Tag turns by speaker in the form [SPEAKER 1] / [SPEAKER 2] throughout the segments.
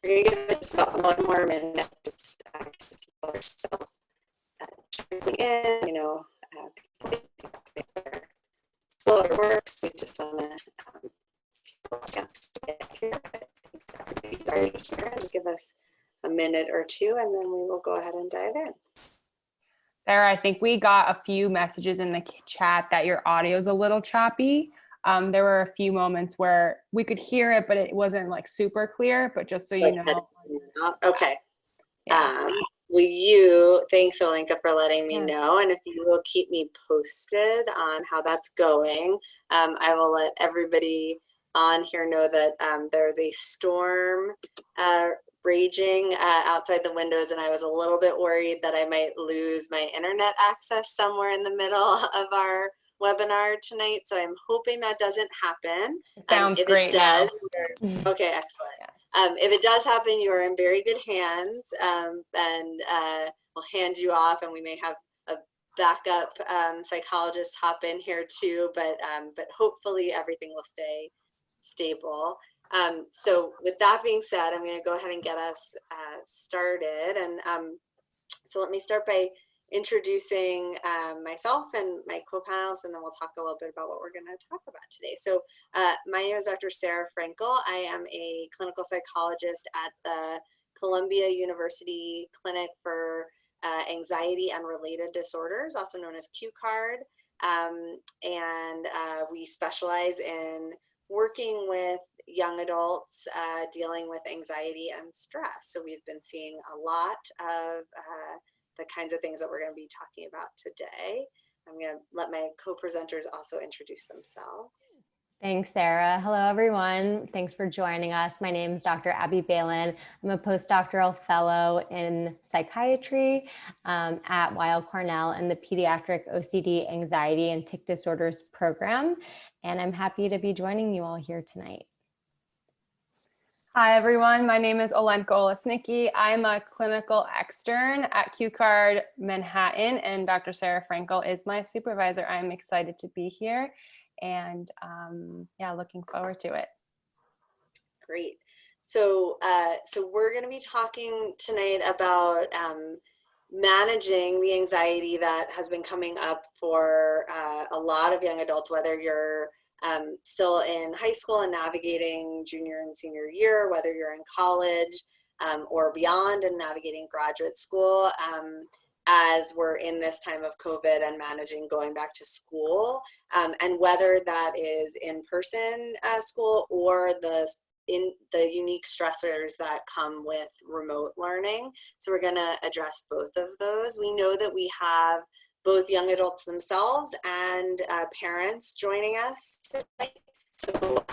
[SPEAKER 1] We're going to give it just about 1 more minute, just because people are still checking in, people are slow at work, so we just want to get here. But thanks everybody's already here. Just give us a minute or two, and then we will go ahead and dive in.
[SPEAKER 2] Sarah, I think we got a few messages in the chat that your audio is a little choppy. There were a few moments where we could hear it, but it wasn't like super clear, but just so you know.
[SPEAKER 1] Okay.
[SPEAKER 2] Yeah.
[SPEAKER 1] Thanks Olenka for letting me know, and if you will keep me posted on how that's going, I will let everybody on here know that there's a storm raging outside the windows, and I was a little bit worried that I might lose my internet access somewhere in the middle of our webinar tonight. So I'm hoping that doesn't happen.
[SPEAKER 2] Sounds
[SPEAKER 1] if
[SPEAKER 2] great.
[SPEAKER 1] It does, okay, excellent. If it does happen, you are in very good hands, and we'll hand you off, and we may have a backup psychologist hop in here too, but hopefully everything will stay stable. So with that being said, I'm going to go ahead and get us started. And so let me start by introducing myself and my co-panelists, and then we'll talk a little bit about what we're going to talk about today. So my name is Dr. Sarah Frankel. I am a clinical psychologist at the Columbia University Clinic for Anxiety and Related Disorders, also known as QCARD. And we specialize in working with young adults dealing with anxiety and stress. So we've been seeing a lot of the kinds of things that we're going to be talking about today. I'm going to let my co-presenters also introduce themselves.
[SPEAKER 3] Thanks, Sarah. Hello, everyone. Thanks for joining us. My name is Dr. Abby Balin. I'm a postdoctoral fellow in psychiatry at Weill Cornell in the Pediatric OCD, Anxiety, and Tic Disorders program. And I'm happy to be joining you all here tonight.
[SPEAKER 2] Hi, everyone. My name is Olenka Olesnicki. I'm a clinical extern at QCARD Manhattan, and Dr. Sarah Frankel is my supervisor. I'm excited to be here, and looking forward to it.
[SPEAKER 1] Great. So we're going to be talking tonight about managing the anxiety that has been coming up for a lot of young adults, whether you're still in high school and navigating junior and senior year, whether you're in college or beyond and navigating graduate school, as we're in this time of COVID and managing going back to school, and whether that is in-person school or the unique stressors that come with remote learning. So we're going to address both of those. We know that we have both young adults themselves and parents joining us tonight. So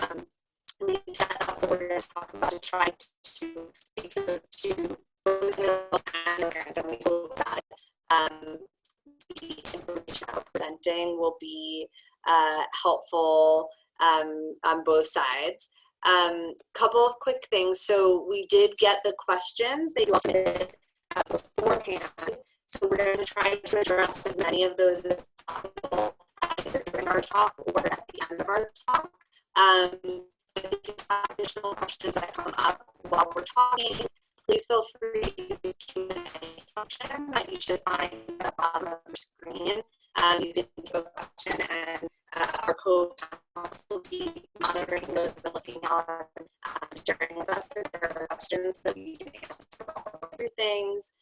[SPEAKER 1] we set up what we're going to talk about to try to speak to both young adults and parents, and we hope that the information that we're presenting will be helpful on both sides. Couple of quick things. So we did get the questions that you all submitted beforehand. So we're going to try to address as many of those as possible either during our talk or at the end of our talk. If you have additional questions that come up while we're talking, please feel free to use the Q&A function that you should find at the bottom of your screen. You can give a question, and our co-panelists will be monitoring those and looking out and sharing with us if there are questions that we can answer all other things.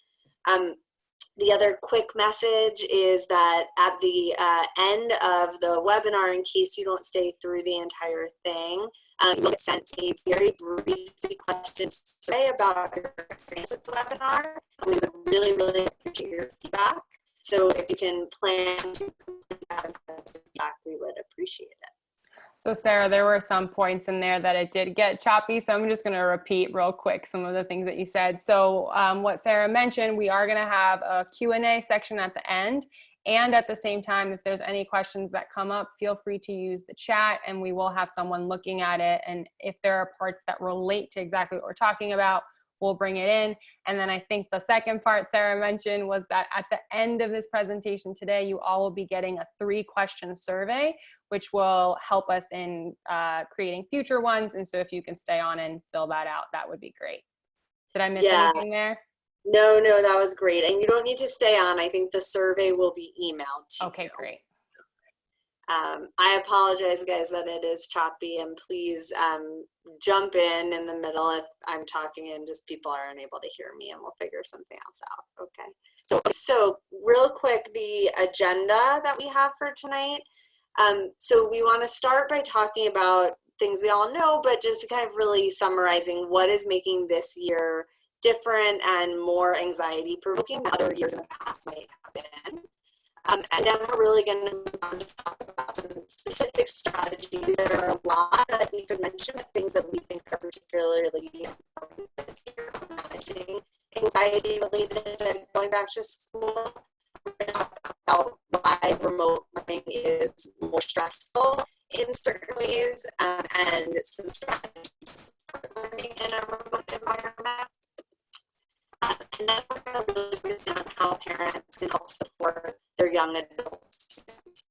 [SPEAKER 1] The other quick message is that at the end of the webinar, in case you don't stay through the entire thing, you'll get sent a very brief question survey about your experience with the webinar. We would really, really appreciate your feedback. So if you can plan to complete that feedback, we would appreciate it.
[SPEAKER 2] So Sarah, there were some points in there that it did get choppy, so I'm just going to repeat real quick some of the things that you said. So what Sarah mentioned, we are going to have a Q&A section at the end, and at the same time, if there's any questions that come up, feel free to use the chat, and we will have someone looking at it, and if there are parts that relate to exactly what we're talking about, we'll bring it in. And then I think the second part Sarah mentioned was that at the end of this presentation today, you all will be getting a 3-question survey, which will help us in creating future ones. And so if you can stay on and fill that out, that would be great. Did I miss
[SPEAKER 1] Yeah.
[SPEAKER 2] anything there?
[SPEAKER 1] No, that was great. And you don't need to stay on. I think the survey will be emailed to you.
[SPEAKER 2] Okay, great.
[SPEAKER 1] I apologize, guys, that it is choppy, and please jump in the middle if I'm talking and just people are unable to hear me, and we'll figure something else out. Okay. So real quick, the agenda that we have for tonight. So we want to start by talking about things we all know, but just kind of really summarizing what is making this year different and more anxiety provoking than other years in the past might have been. And then we're really going to move on to talk about some specific strategies. There are a lot that we could mention, but things that we think are particularly important this year on managing anxiety related to going back to school. We're going to talk about why remote learning is more stressful in certain ways, and some strategies for learning in a remote environment. And then we're going to really focus on how parents can help support their young adult students.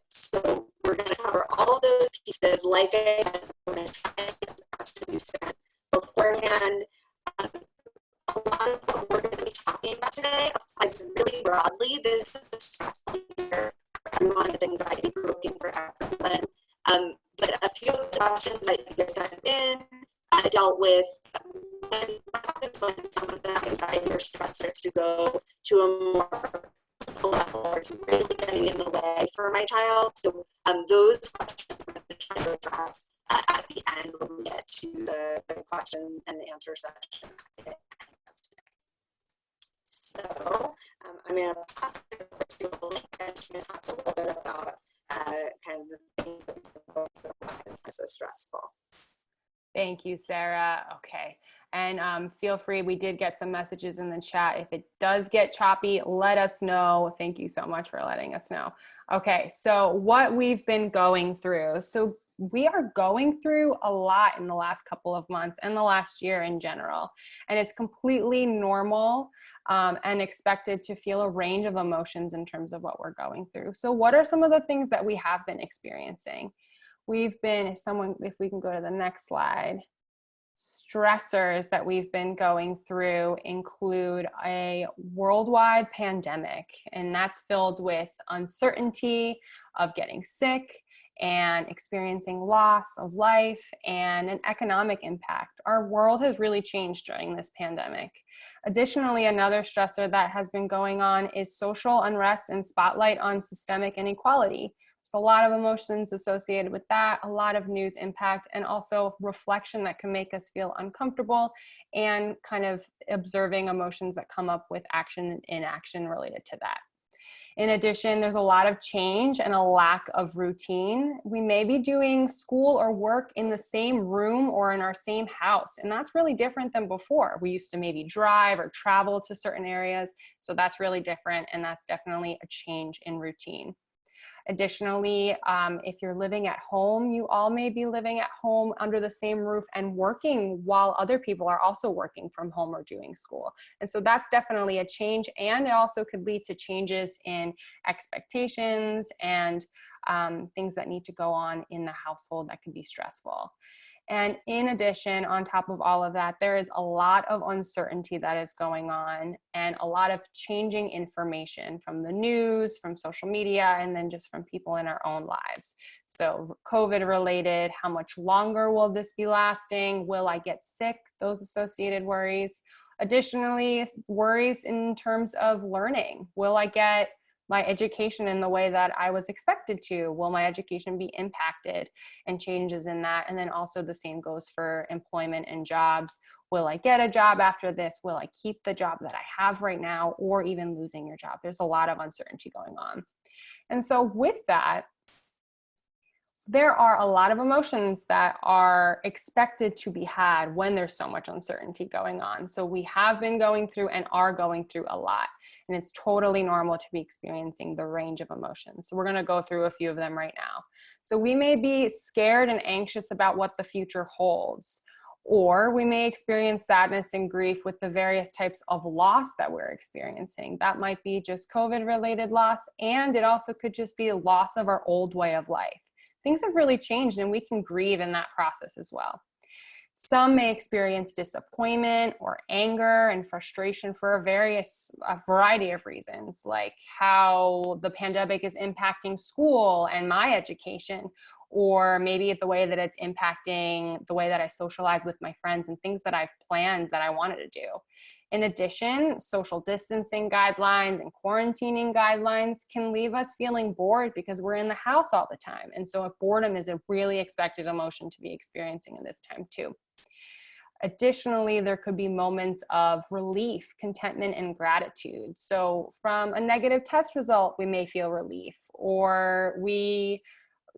[SPEAKER 1] So we're going to cover all of those pieces. Like I said, we're going to try and get the questions you sent beforehand. A lot of what we're going to be talking about today applies really broadly. This is a stressful year for everyone. It's anxiety provoking for everyone. But a few of the questions that you guys sent in dealt with what happens when some of the anxiety or stress starts to go to a more level, or it's really getting in the way for my child. So those questions we're going to try to address at the end when we get to the question and the answer section. So I'm going to pass it over to Link, and she's going to talk a little bit about kind of the things that why it's so stressful.
[SPEAKER 2] Thank you, Sarah. Okay. And feel free, we did get some messages in the chat. If it does get choppy, let us know. Thank you so much for letting us know. Okay, so what we've been going through. So we are going through a lot in the last couple of months and the last year in general. And it's completely normal and expected to feel a range of emotions in terms of what we're going through. So what are some of the things that we have been experiencing? We've been, if we can go to the next slide, stressors that we've been going through include a worldwide pandemic, and that's filled with uncertainty of getting sick and experiencing loss of life and an economic impact. Our world has really changed during this pandemic. Additionally, another stressor that has been going on is social unrest and spotlight on systemic inequality. There's a lot of emotions associated with that, a lot of news impact, and also reflection that can make us feel uncomfortable, and kind of observing emotions that come up with action and inaction related to that. In addition, there's a lot of change and a lack of routine. We may be doing school or work in the same room or in our same house, and that's really different than before. We used to maybe drive or travel to certain areas, so that's really different, and that's definitely a change in routine. Additionally, if you're living at home, you all may be living at home under the same roof and working while other people are also working from home or doing school. And so that's definitely a change, and it also could lead to changes in expectations and things that need to go on in the household that can be stressful. And in addition, on top of all of that, there is a lot of uncertainty that is going on, and a lot of changing information from the news, from social media, and then just from people in our own lives. So COVID related, how much longer will this be lasting? Will I get sick? Those associated worries. Additionally, worries in terms of learning. Will I get my education in the way that I was expected to? Will my education be impacted, and changes in that? And then also the same goes for employment and jobs. Will I get a job after this? Will I keep the job that I have right now, or even losing your job? There's a lot of uncertainty going on. And so with that, there are a lot of emotions that are expected to be had when there's so much uncertainty going on. So we have been going through and are going through a lot, and it's totally normal to be experiencing the range of emotions. So we're going to go through a few of them right now. So we may be scared and anxious about what the future holds, or we may experience sadness and grief with the various types of loss that we're experiencing. That might be just COVID-related loss, and it also could just be a loss of our old way of life. Things have really changed, and we can grieve in that process as well. Some may experience disappointment or anger and frustration for a variety of reasons, like how the pandemic is impacting school and my education, or maybe the way that it's impacting the way that I socialize with my friends and things that I've planned that I wanted to do. In addition, social distancing guidelines and quarantining guidelines can leave us feeling bored because we're in the house all the time. And so boredom is a really expected emotion to be experiencing in this time too. Additionally, there could be moments of relief, contentment, and gratitude. So from a negative test result, we may feel relief, or we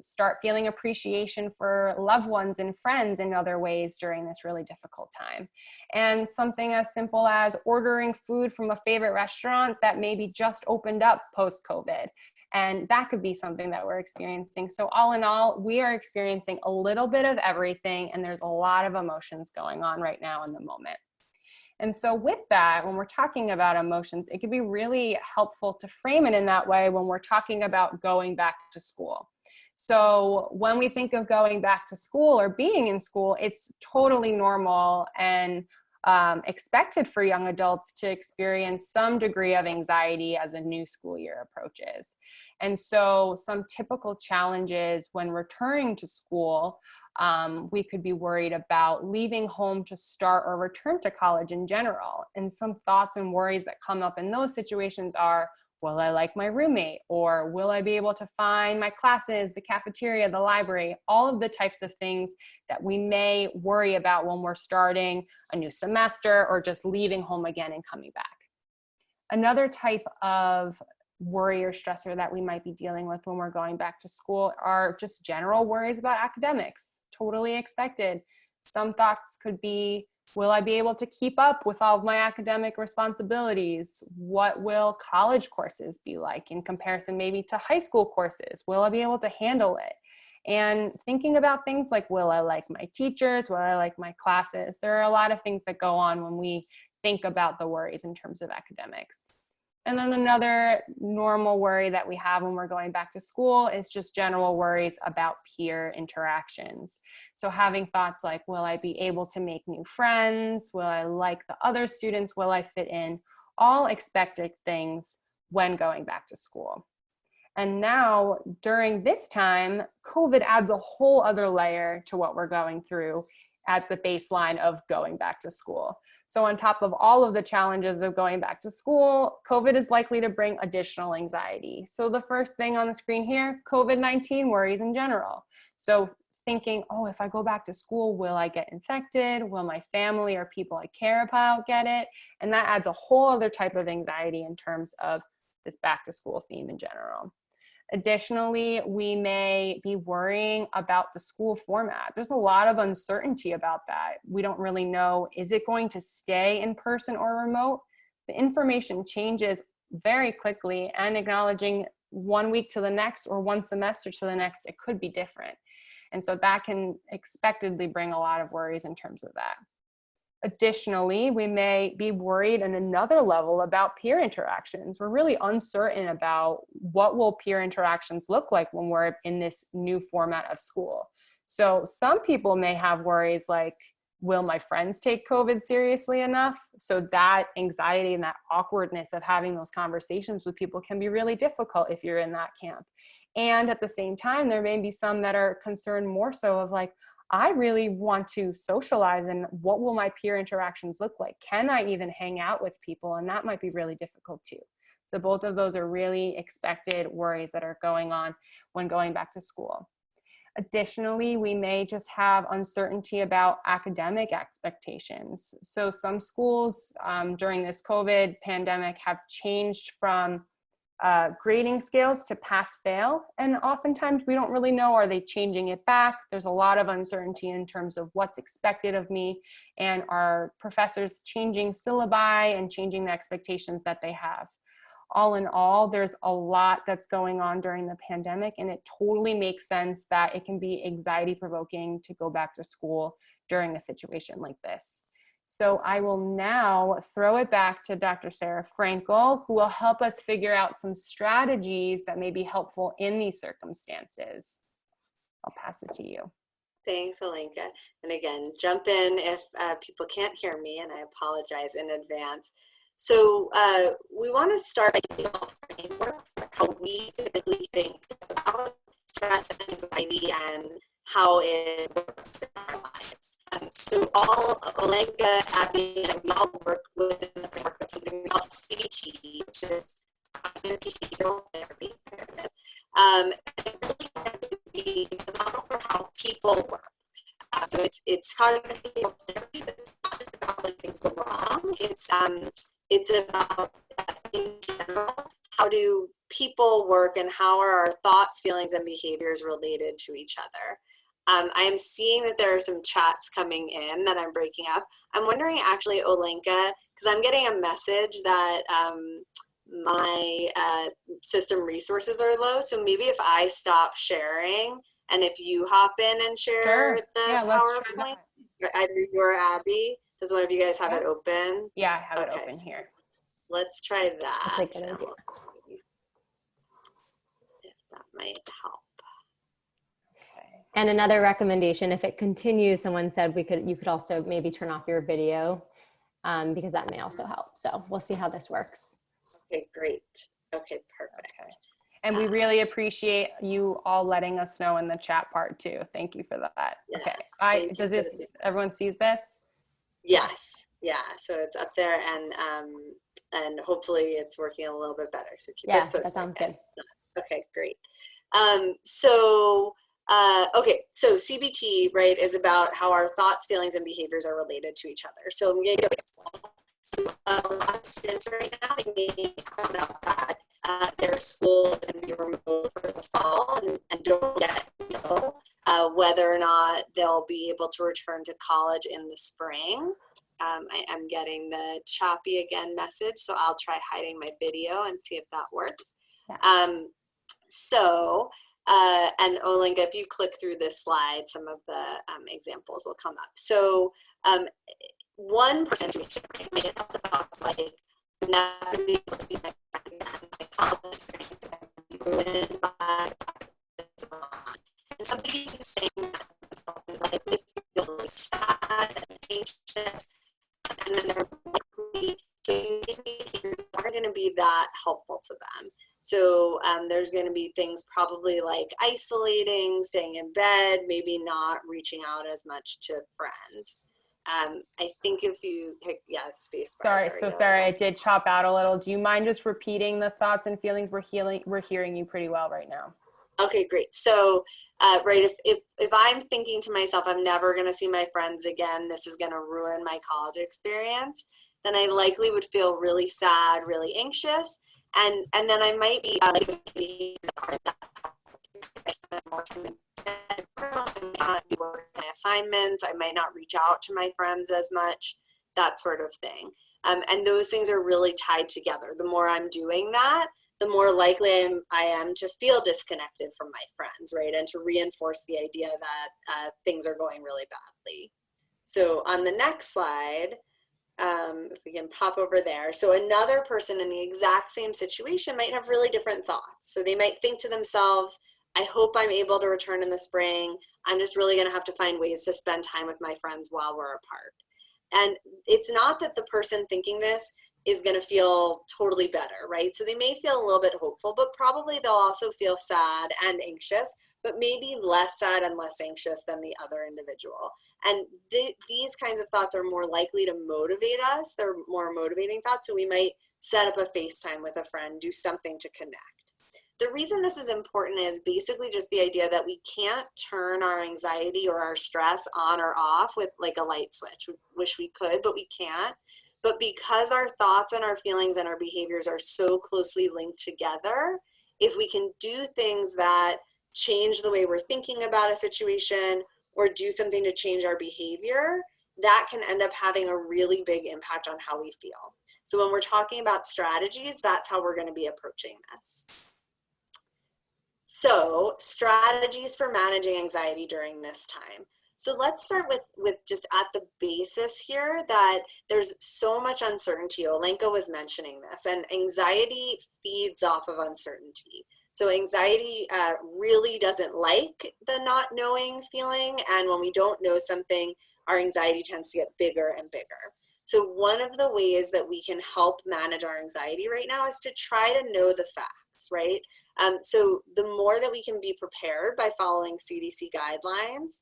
[SPEAKER 2] start feeling appreciation for loved ones and friends in other ways during this really difficult time. And something as simple as ordering food from a favorite restaurant that maybe just opened up post-COVID. And that could be something that we're experiencing. So all in all, we are experiencing a little bit of everything, and there's a lot of emotions going on right now in the moment. And so with that, when we're talking about emotions, it can be really helpful to frame it in that way when we're talking about going back to school. So when we think of going back to school or being in school, it's totally normal and expected for young adults to experience some degree of anxiety as a new school year approaches. And so some typical challenges when returning to school, we could be worried about leaving home to start or return to college in general. And some thoughts and worries that come up in those situations are, will I like my roommate? Or will I be able to find my classes, the cafeteria, the library, all of the types of things that we may worry about when we're starting a new semester or just leaving home again and coming back. Another type of worry or stressor that we might be dealing with when we're going back to school are just general worries about academics, totally expected. Some thoughts could be, will I be able to keep up with all of my academic responsibilities? What will college courses be like in comparison maybe to high school courses? Will I be able to handle it? And thinking about things like, will I like my teachers? Will I like my classes? There are a lot of things that go on when we think about the worries in terms of academics. And then another normal worry that we have when we're going back to school is just general worries about peer interactions. So having thoughts like, will I be able to make new friends? Will I like the other students? Will I fit in? All expected things when going back to school. And now during this time, COVID adds a whole other layer to what we're going through at the baseline of going back to school. So on top of all of the challenges of going back to school, COVID is likely to bring additional anxiety. So the first thing on the screen here, COVID-19 worries in general. So thinking, oh, if I go back to school, will I get infected? Will my family or people I care about get it? And that adds a whole other type of anxiety in terms of this back to school theme in general. Additionally, we may be worrying about the school format. There's a lot of uncertainty about that. We don't really know, is it going to stay in person or remote? The information changes very quickly, and acknowledging 1 week to the next or one semester to the next, it could be different. And so that can expectedly bring a lot of worries in terms of that. Additionally, we may be worried on another level about peer interactions. We're really uncertain about what will peer interactions look like when we're in this new format of school. So some people may have worries like, will my friends take COVID seriously enough? So that anxiety and that awkwardness of having those conversations with people can be really difficult if you're in that camp. And at the same time, there may be some that are concerned more so of like, I really want to socialize, and what will my peer interactions look like? Can I even hang out with people? And that might be really difficult too. So both of those are really expected worries that are going on when going back to school. Additionally, we may just have uncertainty about academic expectations. So some schools during this COVID pandemic have changed from grading scales to pass-fail, and oftentimes we don't really know, are they changing it back? There's a lot of uncertainty in terms of what's expected of me, and are professors changing syllabi and changing the expectations that they have. All in all, there's a lot that's going on during the pandemic, and it totally makes sense that it can be anxiety-provoking to go back to school during a situation like this. So I will now throw it back to Dr. Sarah Frankel, who will help us figure out some strategies that may be helpful in these circumstances. I'll pass it to you.
[SPEAKER 1] Thanks, Olenka. And again, jump in if people can't hear me, and I apologize in advance. So we want to start by giving a framework for how we typically think about stress and anxiety and how it works in our lives. So all Olenka, Abby, and we all work within the framework of something we call CBT, which is cognitive behavioral therapy. There it is. And it really is the model for how people work. So it's cognitive behavioral therapy, but it's not just about when things go wrong. It's about, in general, how do people work and how are our thoughts, feelings, and behaviors related to each other. I am seeing that there are some chats coming in that I'm breaking up. I'm wondering actually, Olenka, because I'm getting a message that my system resources are low. So maybe if I stop sharing and if you hop in and share the PowerPoint, either you or Abby, does one of you guys have it open?
[SPEAKER 2] Yeah, I have it open here.
[SPEAKER 1] Let's try that.
[SPEAKER 3] That's a good idea.
[SPEAKER 1] If that might help.
[SPEAKER 3] And another recommendation, if it continues, someone said you could also maybe turn off your video because that may also help. So we'll see how this works.
[SPEAKER 1] Okay, great. Okay, perfect.
[SPEAKER 2] Okay. And we really appreciate you all letting us know in the chat part too. Thank you for that.
[SPEAKER 1] Yes,
[SPEAKER 2] okay. Everyone sees this?
[SPEAKER 1] Yes. Yeah. So it's up there and hopefully it's working a little bit better. So keep us posted.
[SPEAKER 3] That sounds good.
[SPEAKER 1] Okay, great. Okay, so CBT, right, is about how our thoughts, feelings, and behaviors are related to each other. So I'm going to give an example. A lot of students right now, they may find out that their school is going to be remote for the fall and don't yet know whether or not they'll be able to return to college in the spring. I am getting the choppy again message, so I'll try hiding my video and see if that works. Yeah. And Olenka, if you click through this slide, some of the examples will come up. So one situation may have the thoughts like, I'm not going to be able to see my friend again, my college experience, I'm ruined by and somebody who's saying that is like, they feel really sad and anxious, and then they're likely behaviors aren't going to be that helpful to them. So there's going to be things probably like isolating, staying in bed, maybe not reaching out as much to friends. I think if you pick, space bar.
[SPEAKER 2] Sorry, I did chop out a little. Do you mind just repeating the thoughts and feelings? We're hearing you pretty well right now.
[SPEAKER 1] Okay, great. So, right, if I'm thinking to myself, I'm never going to see my friends again, this is going to ruin my college experience, then I likely would feel really sad, really anxious. And then I might be I might not be working my assignments, I might not reach out to my friends as much, that sort of thing. And those things are really tied together. The more I'm doing that, the more likely I am to feel disconnected from my friends, right? And to reinforce the idea that things are going really badly. So on the next slide, if we can pop over there. So another person in the exact same situation might have really different thoughts. So they might think to themselves, I hope I'm able to return in the spring. I'm just really going to have to find ways to spend time with my friends while we're apart. And it's not that the person thinking this is going to feel totally better, right? So they may feel a little bit hopeful, but probably they'll also feel sad and anxious, but maybe less sad and less anxious than the other individual. And these kinds of thoughts are more likely to motivate us. They're more motivating thoughts. So we might set up a FaceTime with a friend, do something to connect. The reason this is important is basically just the idea that we can't turn our anxiety or our stress on or off with like a light switch. We wish we could, but we can't. But because our thoughts and our feelings and our behaviors are so closely linked together, if we can do things that change the way we're thinking about a situation or do something to change our behavior, that can end up having a really big impact on how we feel. So when we're talking about strategies, that's how we're going to be approaching this. So strategies for managing anxiety during this time. So let's start with just at the basis here that there's so much uncertainty. Olenka was mentioning this, and anxiety feeds off of uncertainty. So anxiety really doesn't like the not knowing feeling. And when we don't know something, our anxiety tends to get bigger and bigger. So one of the ways that we can help manage our anxiety right now is to try to know the facts, right? So the more that we can be prepared by following CDC guidelines,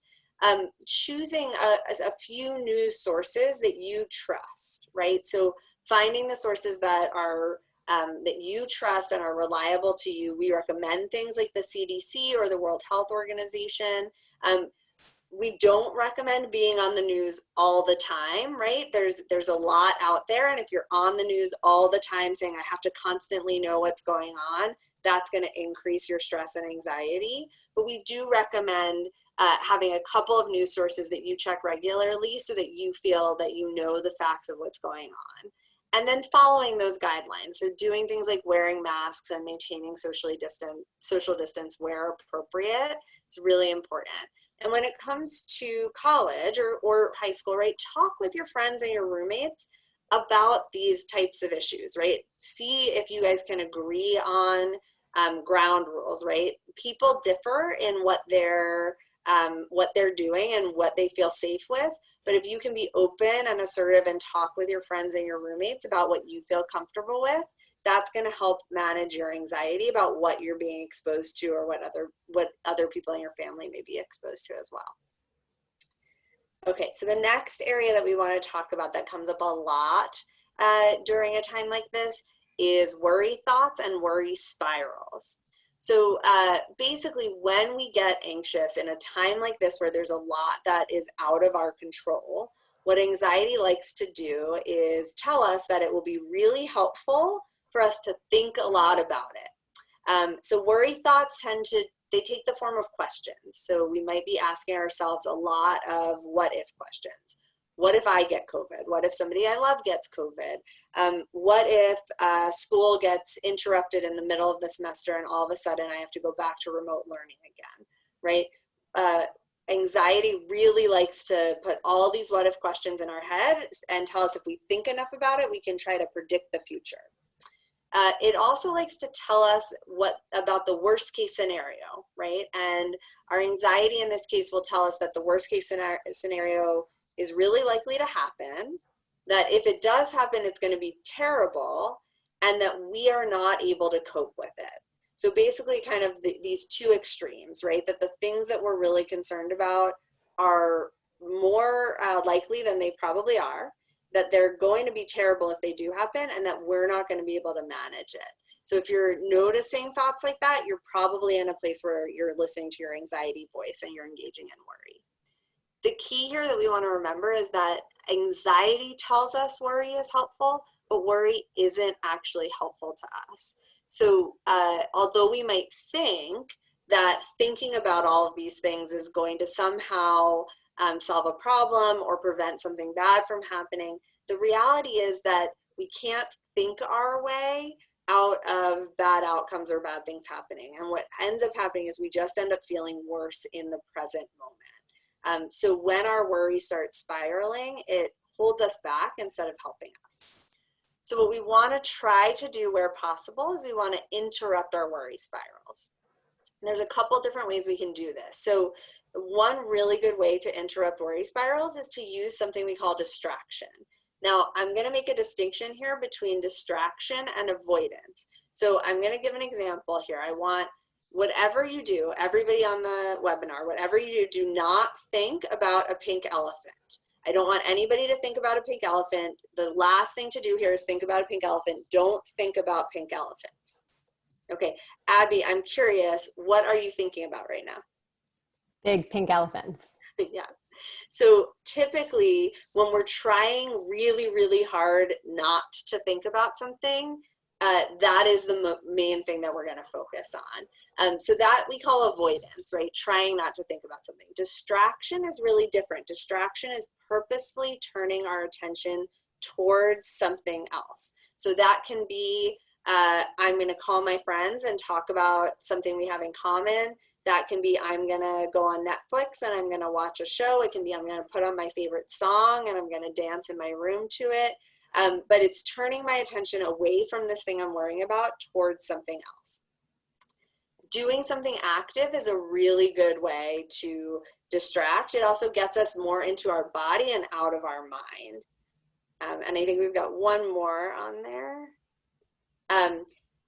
[SPEAKER 1] choosing a few news sources that you trust, right? So finding the sources that are that you trust and are reliable to you. We recommend things like the CDC or the World Health Organization. We don't recommend being on the news all the time, right? There's a lot out there, and if you're on the news all the time saying, I have to constantly know what's going on, that's going to increase your stress and anxiety. But we do recommend having a couple of news sources that you check regularly so that you feel that you know the facts of what's going on. And then following those guidelines. So doing things like wearing masks and maintaining social distance where appropriate is really important. And when it comes to college or high school, right, talk with your friends and your roommates about these types of issues, right? See if you guys can agree on ground rules, right? People differ in what they're doing and what they feel safe with. But if you can be open and assertive and talk with your friends and your roommates about what you feel comfortable with, that's going to help manage your anxiety about what you're being exposed to or what other people in your family may be exposed to as well. Okay, so the next area that we want to talk about that comes up a lot during a time like this is worry thoughts and worry spirals. So basically, when we get anxious in a time like this where there's a lot that is out of our control, what anxiety likes to do is tell us that it will be really helpful for us to think a lot about it. So worry thoughts they take the form of questions. So we might be asking ourselves a lot of what if questions. What if I get COVID? What if somebody I love gets COVID? What if school gets interrupted in the middle of the semester and all of a sudden I have to go back to remote learning again, right? Anxiety really likes to put all these what if questions in our head and tell us if we think enough about it, we can try to predict the future. It also likes to tell us about the worst case scenario, right? And our anxiety in this case will tell us that the worst case scenario is really likely to happen, that if it does happen, it's going to be terrible, and that we are not able to cope with it. So basically kind of these two extremes, right? That the things that we're really concerned about are more likely than they probably are, that they're going to be terrible if they do happen, and that we're not going to be able to manage it. So if you're noticing thoughts like that, you're probably in a place where you're listening to your anxiety voice and you're engaging in worry. The key here that we want to remember is that anxiety tells us worry is helpful, but worry isn't actually helpful to us. So although we might think that thinking about all of these things is going to somehow solve a problem or prevent something bad from happening, the reality is that we can't think our way out of bad outcomes or bad things happening. And what ends up happening is we just end up feeling worse in the present moment. So when our worry starts spiraling, it holds us back instead of helping us. So what we want to try to do where possible is we want to interrupt our worry spirals. And there's a couple different ways we can do this. So one really good way to interrupt worry spirals is to use something we call distraction. Now, I'm going to make a distinction here between distraction and avoidance. So I'm going to give an example here. I want whatever you do, everybody on the webinar, whatever you do not think about a pink elephant. I don't want anybody to think about a pink elephant. The last thing to do here is think about a pink elephant. Don't think about pink elephants. Okay, Abby, I'm curious, what are you thinking about right now?
[SPEAKER 3] Big pink elephants.
[SPEAKER 1] Yeah. So typically when we're trying really, really hard not to think about something, that is the main thing that we're going to focus on. So that we call avoidance, right? Trying not to think about something. Distraction is really different. Distraction is purposefully turning our attention towards something else. So that can be, I'm going to call my friends and talk about something we have in common. That can be, I'm going to go on Netflix and I'm going to watch a show. It can be, I'm going to put on my favorite song and I'm going to dance in my room to it. But it's turning my attention away from this thing I'm worrying about towards something else. doing something active is a really good way to distract. It also gets us more into our body and out of our mind. And I think we've got one more on there.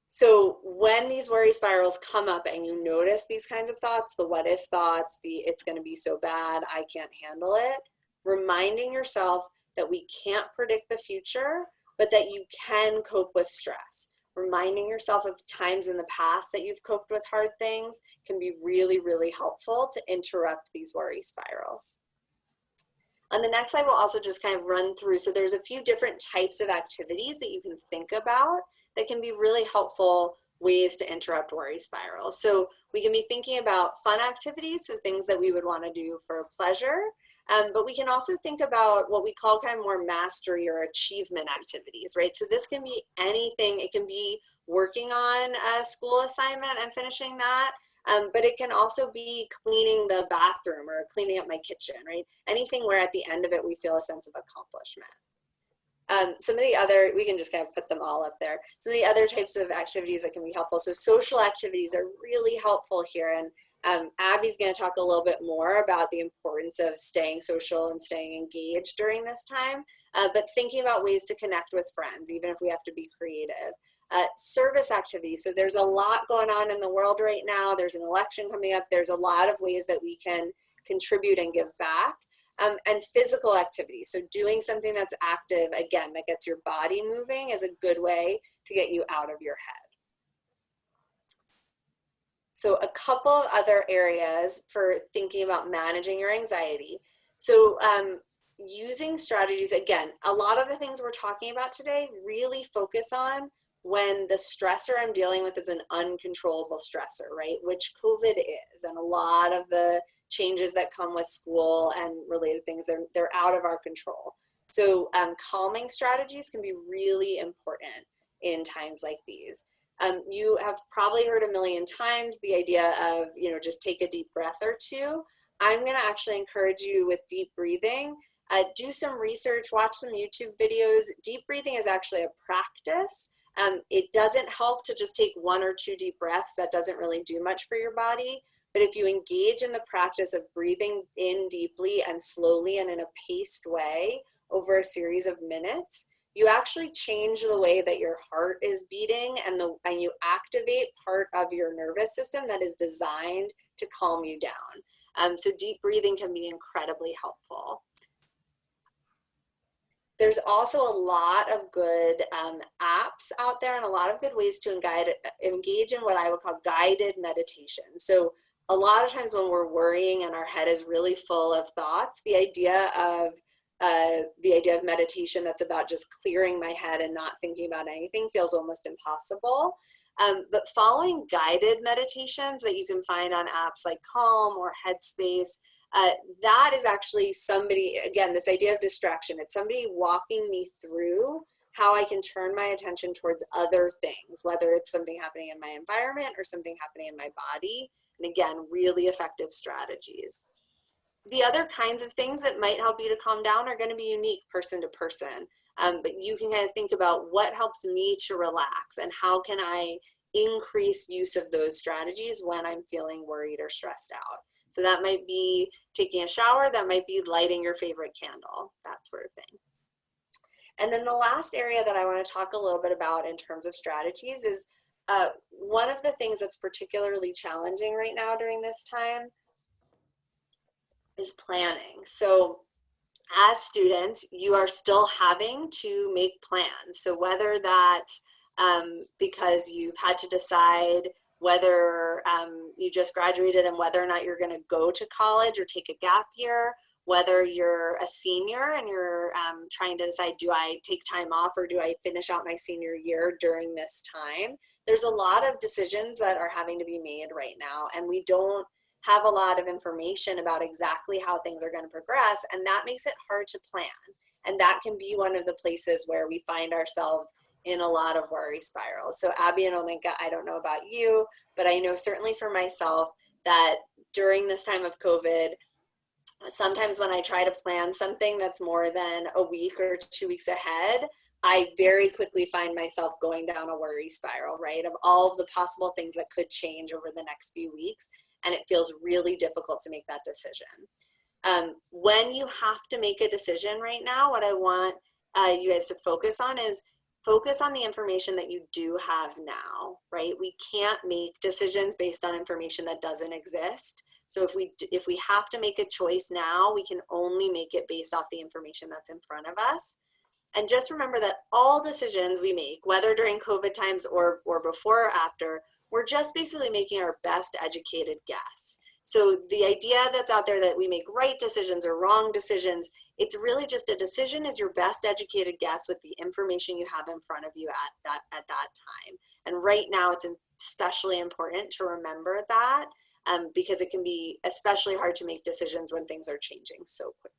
[SPEAKER 1] So when these worry spirals come up and you notice these kinds of thoughts, the what if thoughts, the it's going to be so bad, I can't handle it, reminding yourself that we can't predict the future, but that you can cope with stress. Reminding yourself of times in the past that you've coped with hard things can be really, really helpful to interrupt these worry spirals. On the next slide, we'll also just kind of run through. So there's a few different types of activities that you can think about that can be really helpful ways to interrupt worry spirals. So we can be thinking about fun activities, so things that we would want to do for pleasure. But we can also think about what we call kind of more mastery or achievement activities, right? So this can be anything. It can be working on a school assignment and finishing that. But it can also be cleaning the bathroom or cleaning up my kitchen, right? Anything where at the end of it, we feel a sense of accomplishment. Some of the other, we can just kind of put them all up there. Some of the other types of activities that can be helpful. So social activities are really helpful here. And Abby's going to talk a little bit more about the importance of staying social and staying engaged during this time. But thinking about ways to connect with friends, even if we have to be creative. Service activities. So there's a lot going on in the world right now. There's an election coming up. There's a lot of ways that we can contribute and give back. And physical activities. So doing something that's active, again, that gets your body moving is a good way to get you out of your head. So a couple of other areas for thinking about managing your anxiety. So using strategies, again, a lot of the things we're talking about today really focus on when the stressor I'm dealing with is an uncontrollable stressor, right? Which COVID is, and a lot of the changes that come with school and related things, they're out of our control. So calming strategies can be really important in times like these. You have probably heard a million times the idea of, just take a deep breath or two. I'm going to actually encourage you with deep breathing. Do some research, watch some YouTube videos. Deep breathing is actually a practice. It doesn't help to just take 1 or 2 deep breaths. That doesn't really do much for your body. But if you engage in the practice of breathing in deeply and slowly and in a paced way over a series of minutes, you actually change the way that your heart is beating and you activate part of your nervous system that is designed to calm you down. So deep breathing can be incredibly helpful. There's also a lot of good apps out there and a lot of good ways to engage in what I would call guided meditation. So a lot of times when we're worrying and our head is really full of thoughts, the idea of meditation that's about just clearing my head and not thinking about anything feels almost impossible. But following guided meditations that you can find on apps like Calm or Headspace, that is actually somebody, again, this idea of distraction, it's somebody walking me through how I can turn my attention towards other things, whether it's something happening in my environment or something happening in my body. And again, really effective strategies. The other kinds of things that might help you to calm down are going to be unique person to person. But you can kind of think about what helps me to relax and how can I increase use of those strategies when I'm feeling worried or stressed out. So that might be taking a shower, that might be lighting your favorite candle, that sort of thing. And then the last area that I want to talk a little bit about in terms of strategies is one of the things that's particularly challenging right now during this time is planning. So as students, you are still having to make plans. So whether that's because you've had to decide whether you just graduated and whether or not you're going to go to college or take a gap year, whether you're a senior and you're trying to decide, do I take time off or do I finish out my senior year during this time? There's a lot of decisions that are having to be made right now, and we don't have a lot of information about exactly how things are going to progress, and that makes it hard to plan. And that can be one of the places where we find ourselves in a lot of worry spirals. So Abby and Olenka, I don't know about you, but I know certainly for myself that during this time of COVID, sometimes when I try to plan something that's more than a week or 2 weeks ahead, I very quickly find myself going down a worry spiral, right? Of all of the possible things that could change over the next few weeks. And it feels really difficult to make that decision. When you have to make a decision right now, what I want you guys to focus on is focus on the information that you do have now, right? We can't make decisions based on information that doesn't exist. So if we have to make a choice now, we can only make it based off the information that's in front of us. And just remember that all decisions we make, whether during COVID times or before or after, we're just basically making our best educated guess. So the idea that's out there that we make right decisions or wrong decisions, it's really just a decision is your best educated guess with the information you have in front of you at that time. And right now it's especially important to remember that because it can be especially hard to make decisions when things are changing so quickly.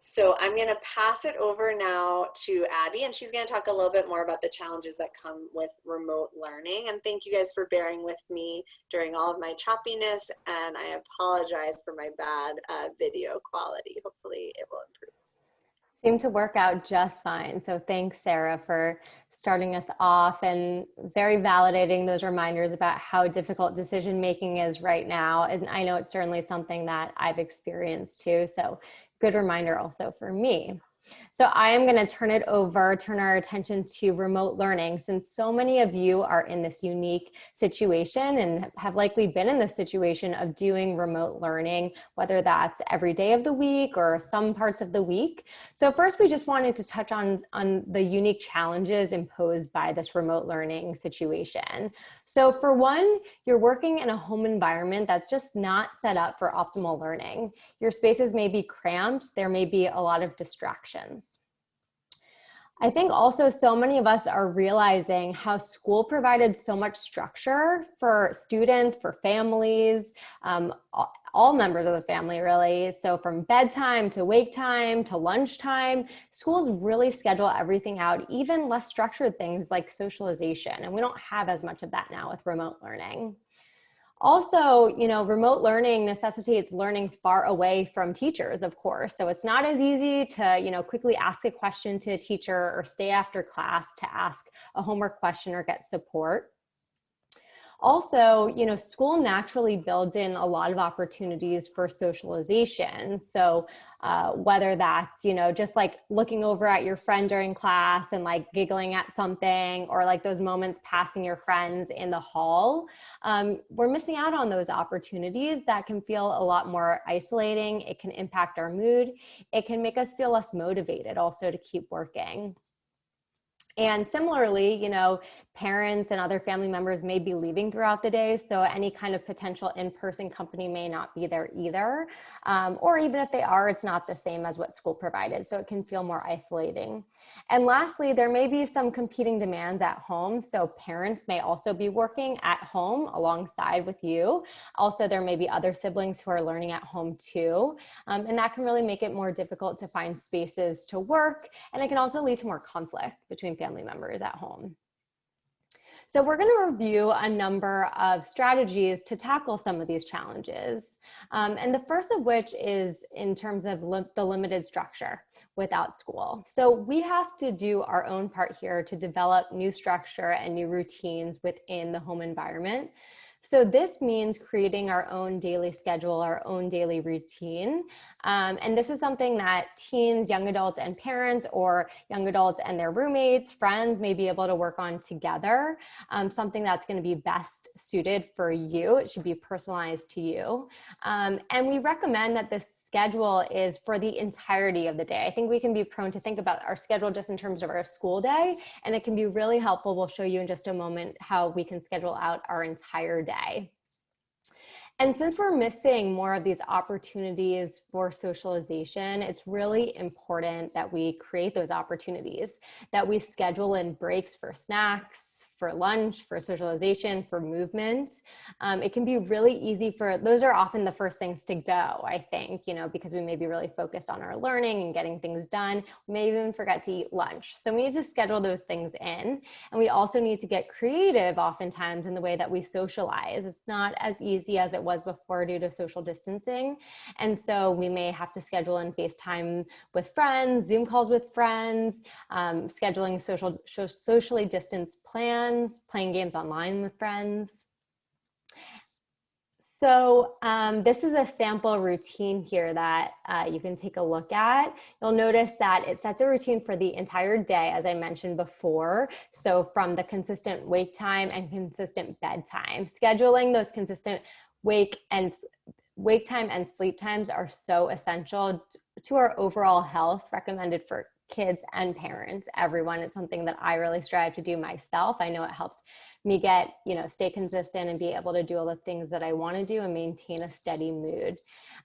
[SPEAKER 1] So I'm going to pass it over now to Abby, and she's going to talk a little bit more about the challenges that come with remote learning. And thank you guys for bearing with me during all of my choppiness, and I apologize for my bad video quality. Hopefully it will improve.
[SPEAKER 3] Seemed to work out just fine. So thanks, Sarah, for starting us off and very validating those reminders about how difficult decision making is right now. And I know it's certainly something that I've experienced too. So good reminder also for me. So I am going to turn our attention to remote learning, since so many of you are in this unique situation and have likely been in this situation of doing remote learning, whether that's every day of the week or some parts of the week. So first, we just wanted to touch on the unique challenges imposed by this remote learning situation. So for one, you're working in a home environment that's just not set up for optimal learning. Your spaces may be cramped. There may be a lot of distractions. I think also so many of us are realizing how school provided so much structure for students, for families, all members of the family really. So from bedtime to wake time to lunchtime, schools really schedule everything out, even less structured things like socialization. And we don't have as much of that now with remote learning. Also, remote learning necessitates learning far away from teachers, of course. So it's not as easy to, quickly ask a question to a teacher or stay after class to ask a homework question or get support. Also, school naturally builds in a lot of opportunities for socialization. So whether that's, just like looking over at your friend during class and like giggling at something, or like those moments passing your friends in the hall, we're missing out on those opportunities that can feel a lot more isolating. It can impact our mood. It can make us feel less motivated also to keep working. And similarly, parents and other family members may be leaving throughout the day, so any kind of potential in-person company may not be there either. Or even if they are, it's not the same as what school provided, so it can feel more isolating. And lastly, there may be some competing demands at home, so parents may also be working at home alongside with you. Also, there may be other siblings who are learning at home too, and that can really make it more difficult to find spaces to work, and it can also lead to more conflict between family members at home. So we're going to review a number of strategies to tackle some of these challenges. And the first of which is in terms of the limited structure without school. So we have to do our own part here to develop new structure and new routines within the home environment. So this means creating our own daily schedule, our own daily routine. And this is something that teens, young adults, and parents, or young adults and their roommates, friends may be able to work on together. Something that's going to be best suited for you. It should be personalized to you. And we recommend that this schedule is for the entirety of the day. I think we can be prone to think about our schedule just in terms of our school day, and it can be really helpful. We'll show you in just a moment how we can schedule out our entire day. And since we're missing more of these opportunities for socialization, it's really important that we create those opportunities, that we schedule in breaks for snacks, for lunch, for socialization, for movement. It can be really easy those are often the first things to go, I think, because we may be really focused on our learning and getting things done. We may even forget to eat lunch. So we need to schedule those things in. And we also need to get creative oftentimes in the way that we socialize. It's not as easy as it was before due to social distancing. And so we may have to schedule in FaceTime with friends, Zoom calls with friends, scheduling socially distanced plans, playing games online with friends. So this is a sample routine here that you can take a look at. You'll notice that it sets a routine for the entire day, as I mentioned before. So from the consistent wake time and consistent bedtime, scheduling those consistent wake time and sleep times are so essential to our overall health, recommended for kids and parents, everyone. It's something that I really strive to do myself. I know it helps me stay consistent and be able to do all the things that I want to do and maintain a steady mood.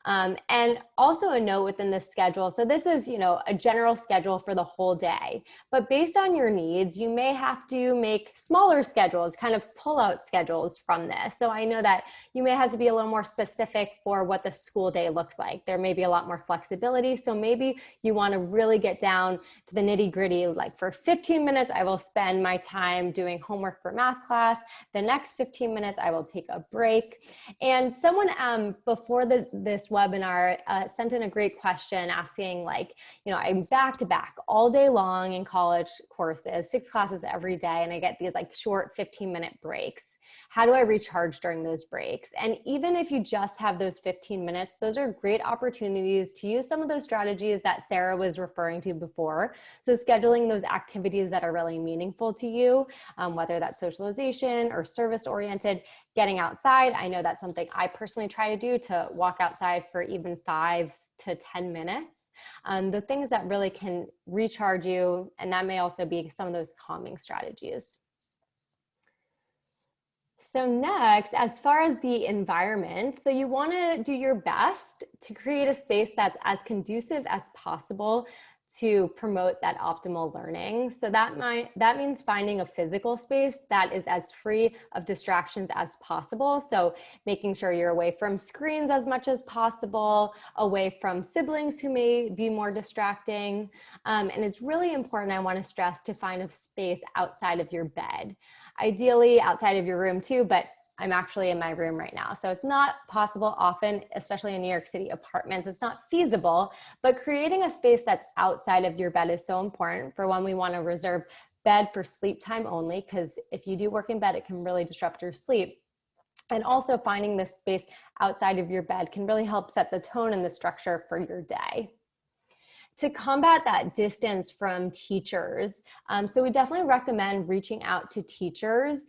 [SPEAKER 3] And also a note within this schedule. So this is, a general schedule for the whole day, but based on your needs, you may have to make smaller schedules, kind of pull out schedules from this. So I know that you may have to be a little more specific for what the school day looks like. There may be a lot more flexibility. So maybe you want to really get down to the nitty gritty, like for 15 minutes, I will spend my time doing homework for math class. The next 15 minutes, I will take a break. And someone before this webinar sent in a great question asking, I'm back to back all day long in college courses, 6 classes every day, and I get these short 15-minute breaks. How do I recharge during those breaks? And even if you just have those 15 minutes, those are great opportunities to use some of those strategies that Sarah was referring to before. So scheduling those activities that are really meaningful to you, whether that's socialization or service-oriented, getting outside. I know that's something I personally try to do, to walk outside for even 5 to 10 minutes. The things that really can recharge you, and that may also be some of those calming strategies. So next, as far as the environment, so you want to do your best to create a space that's as conducive as possible to promote that optimal learning. So that means finding a physical space that is as free of distractions as possible. So making sure you're away from screens as much as possible, away from siblings who may be more distracting. And it's really important, I want to stress, to find a space outside of your bed. Ideally outside of your room too, but I'm actually in my room right now. So it's not possible often, especially in New York City apartments, it's not feasible, but creating a space that's outside of your bed is so important. For one, we want to reserve bed for sleep time only, because if you do work in bed, it can really disrupt your sleep. And also finding this space outside of your bed can really help set the tone and the structure for your day. To combat that distance from teachers, so we definitely recommend reaching out to teachers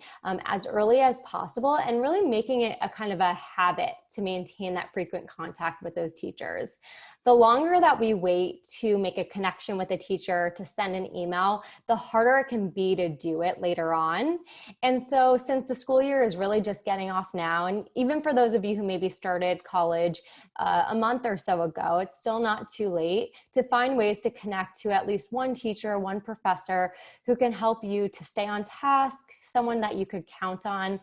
[SPEAKER 3] as early as possible and really making it a kind of a habit to maintain that frequent contact with those teachers. The longer that we wait to make a connection with a teacher, to send an email, the harder it can be to do it later on. And so since the school year is really just getting off now, and even for those of you who maybe started college a month or so ago, it's still not too late to find ways to connect to at least one teacher, one professor who can help you to stay on task, someone that you could count on,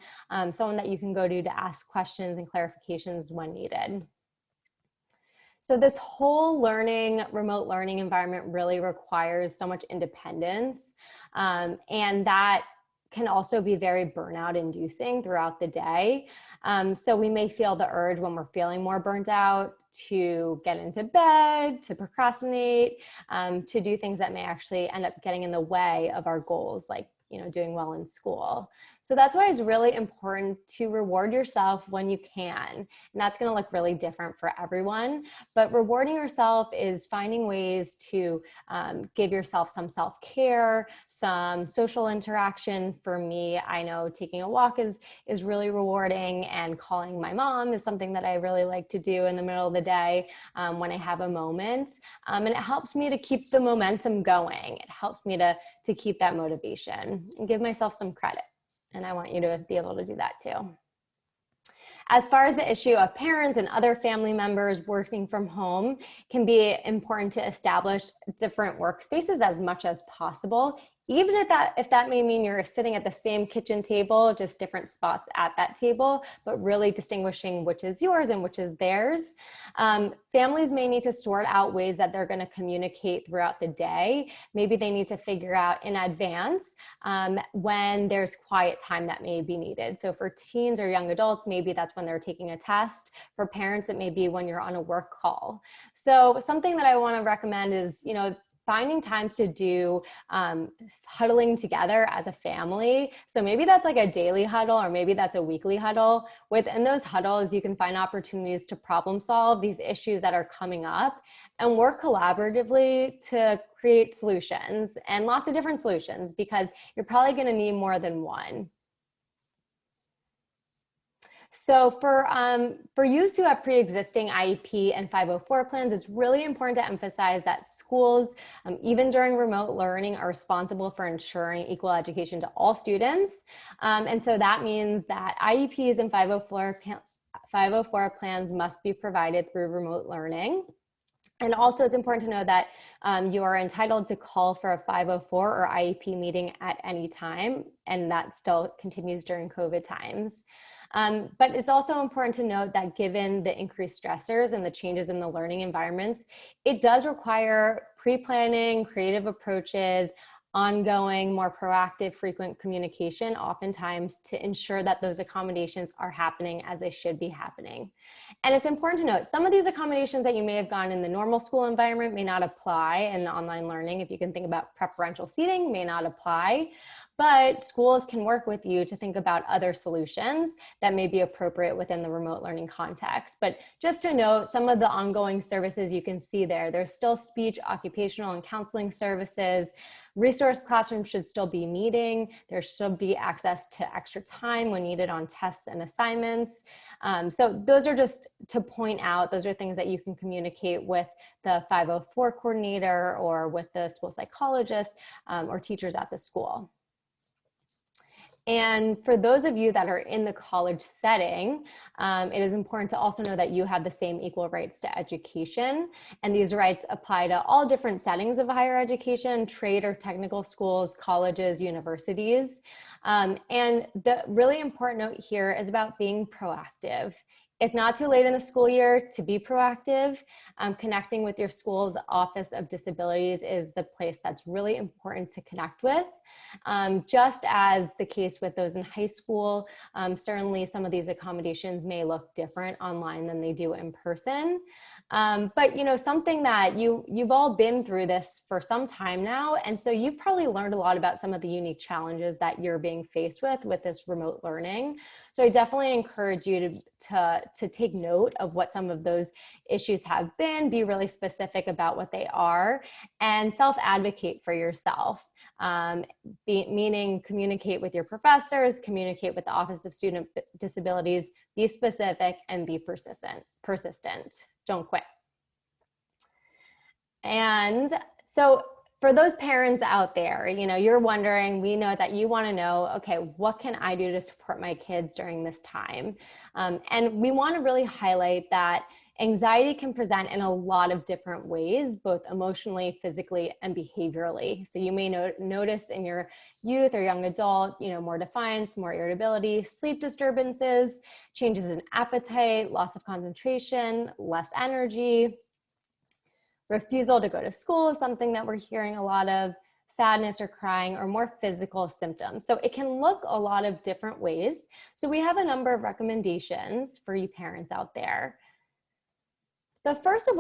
[SPEAKER 3] someone that you can go to ask questions and clarifications when needed. So this whole remote learning environment really requires so much independence, and that can also be very burnout inducing throughout the day. So we may feel the urge when we're feeling more burnt out to get into bed, to procrastinate, to do things that may actually end up getting in the way of our goals, like doing well in school. So that's why it's really important to reward yourself when you can. And that's going to look really different for everyone. But rewarding yourself is finding ways to give yourself some self-care, some social interaction. For me, I know taking a walk is really rewarding, and calling my mom is something that I really like to do in the middle of the day when I have a moment. And it helps me to keep the momentum going. It helps me to keep that motivation and give myself some credit. And I want you to be able to do that too. As far as the issue of parents and other family members working from home, can be important to establish different workspaces as much as possible, even if that may mean you're sitting at the same kitchen table, just different spots at that table, but really distinguishing which is yours and which is theirs. Families may need to sort out ways that they're going to communicate throughout the day. Maybe they need to figure out in advance when there's quiet time that may be needed. So for teens or young adults, maybe that's when they're taking a test. For parents, it may be when you're on a work call. So something that I want to recommend is, finding times to do huddling together as a family. So maybe that's like a daily huddle, or maybe that's a weekly huddle. Within those huddles, you can find opportunities to problem solve these issues that are coming up and work collaboratively to create solutions, and lots of different solutions, because you're probably going to need more than one. So for youths who have pre-existing IEP and 504 plans, it's really important to emphasize that schools, even during remote learning, are responsible for ensuring equal education to all students. And so that means that IEPs and 504 plans must be provided through remote learning. And also, it's important to know that you are entitled to call for a 504 or IEP meeting at any time, and that still continues during COVID times. But it's also important to note that given the increased stressors and the changes in the learning environments, it does require pre-planning, creative approaches, ongoing, more proactive, frequent communication, oftentimes, to ensure that those accommodations are happening as they should be happening. And it's important to note, some of these accommodations that you may have gotten in the normal school environment may not apply in online learning. If you can think about preferential seating, may not apply. But schools can work with you to think about other solutions that may be appropriate within the remote learning context. But just to note, some of the ongoing services you can see there's still speech, occupational, and counseling services. Resource classrooms should still be meeting. There should be access to extra time when needed on tests and assignments. So those are just to point out, those are things that you can communicate with the 504 coordinator or with the school psychologist or teachers at the school. And for those of you that are in the college setting, it is important to also know that you have the same equal rights to education. And these rights apply to all different settings of higher education, trade or technical schools, colleges, universities. And the really important note here is about being proactive. It's not too late in the school year to be proactive. Connecting with your school's Office of Disabilities is the place that's really important to connect with. Just as the case with those in high school, certainly some of these accommodations may look different online than they do in person. But something that you've all been through this for some time now, and so you've probably learned a lot about some of the unique challenges that you're being faced with this remote learning. So I definitely encourage you to take note of what some of those issues have been, be really specific about what they are, and self-advocate for yourself. Meaning communicate with your professors, communicate with the Office of Student Disabilities, be specific, and be persistent. Don't quit. And so for those parents out there, you're wondering, we know that you want to know, okay, what can I do to support my kids during this time? And we want to really highlight that anxiety can present in a lot of different ways, both emotionally, physically, and behaviorally. So you may notice in your youth or young adult, more defiance, more irritability, sleep disturbances, changes in appetite, loss of concentration, less energy, refusal to go to school is something that we're hearing a lot of, sadness or crying, or more physical symptoms. So it can look a lot of different ways. So we have a number of recommendations for you parents out there. The first of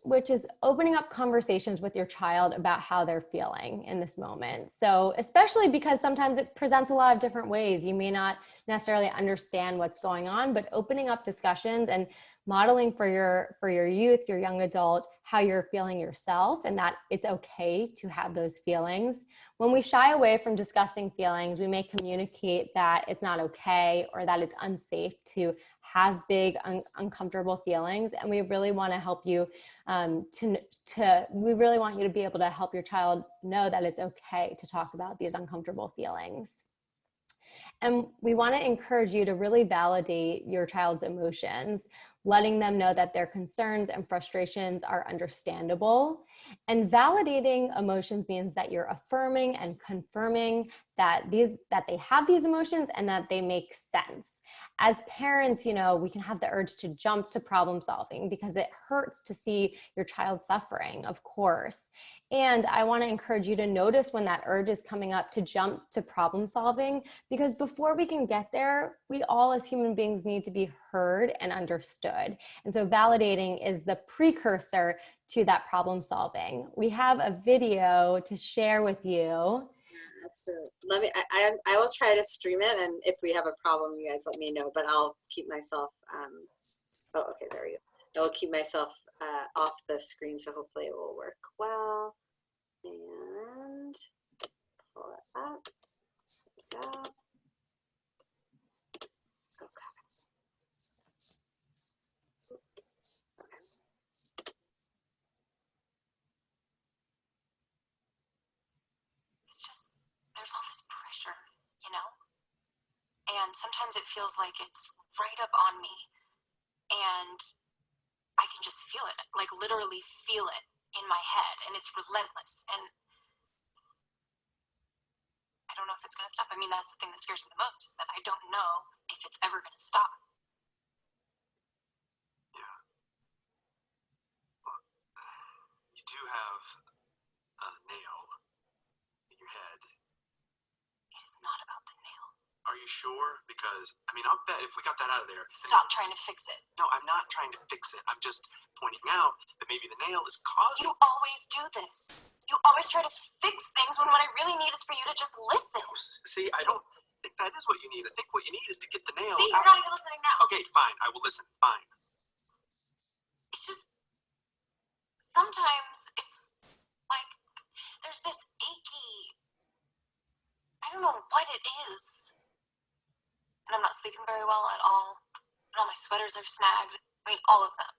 [SPEAKER 3] which is opening up conversations with your child about how they're feeling in this moment. So especially because sometimes it presents a lot of different ways. You may not necessarily understand what's going on, but opening up discussions and modeling for your youth, your young adult, how you're feeling yourself, and that it's okay to have those feelings. When we shy away from discussing feelings, we may communicate that it's not okay or that it's unsafe to have big, uncomfortable feelings. And we really want to help you we really want you to be able to help your child know that it's okay to talk about these uncomfortable feelings. And we want to encourage you to really validate your child's emotions, letting them know that their concerns and frustrations are understandable. And validating emotions means that you're affirming and confirming that they have these emotions and that they make sense. As parents, we can have the urge to jump to problem solving because it hurts to see your child suffering, of course. And I want to encourage you to notice when that urge is coming up to jump to problem solving, because before we can get there, we all as human beings need to be heard and understood. And so validating is the precursor to that problem solving. We have a video to share with you.
[SPEAKER 1] So I will try to stream it, and if we have a problem, you guys let me know, but I'll keep myself, oh, okay, there we go. I'll keep myself off the screen, so hopefully it will work well. And pull it up. There we go.
[SPEAKER 4] There's all this pressure, and sometimes it feels like it's right up on me, and I can just feel it, like literally feel it in my head, and it's relentless, and I don't know if it's going to stop. I mean, that's the thing that scares me the most, is that I don't know if it's ever going to stop.
[SPEAKER 5] Yeah. Well, you do have a nail in your head.
[SPEAKER 4] It is not about the nail.
[SPEAKER 5] Are you sure? Because, I'll bet if we got that out of there...
[SPEAKER 4] Stop trying to fix it.
[SPEAKER 5] No, I'm not trying to fix it. I'm just pointing out that maybe the nail is causing...
[SPEAKER 4] You always do this. You always try to fix things when what I really need is for you to just listen.
[SPEAKER 5] See, I don't think that is what you need. I think what you need is to get the nail
[SPEAKER 4] See,
[SPEAKER 5] out.
[SPEAKER 4] you're not even listening now.
[SPEAKER 5] Okay, fine. I will listen. Fine.
[SPEAKER 4] It's just... Sometimes it's like there's this achy... I don't know what it is. And I'm not sleeping very well at all. And all my sweaters are snagged. All of them.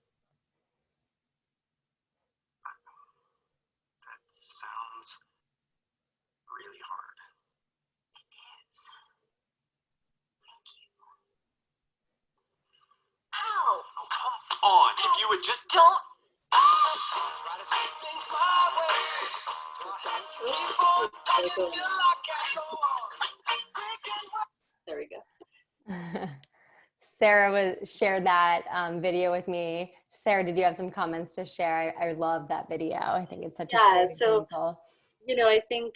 [SPEAKER 5] That sounds really hard.
[SPEAKER 4] It is. Thank you. Ow!
[SPEAKER 5] Oh, come on. If you would just...
[SPEAKER 4] Don't...
[SPEAKER 5] Try to see things my way. Do I have to keep on fighting till I can't go on?
[SPEAKER 1] There we go.
[SPEAKER 3] Sarah shared that video with me. Sarah, did you have some comments to share? I love that video. I think it's such a great example.
[SPEAKER 1] I think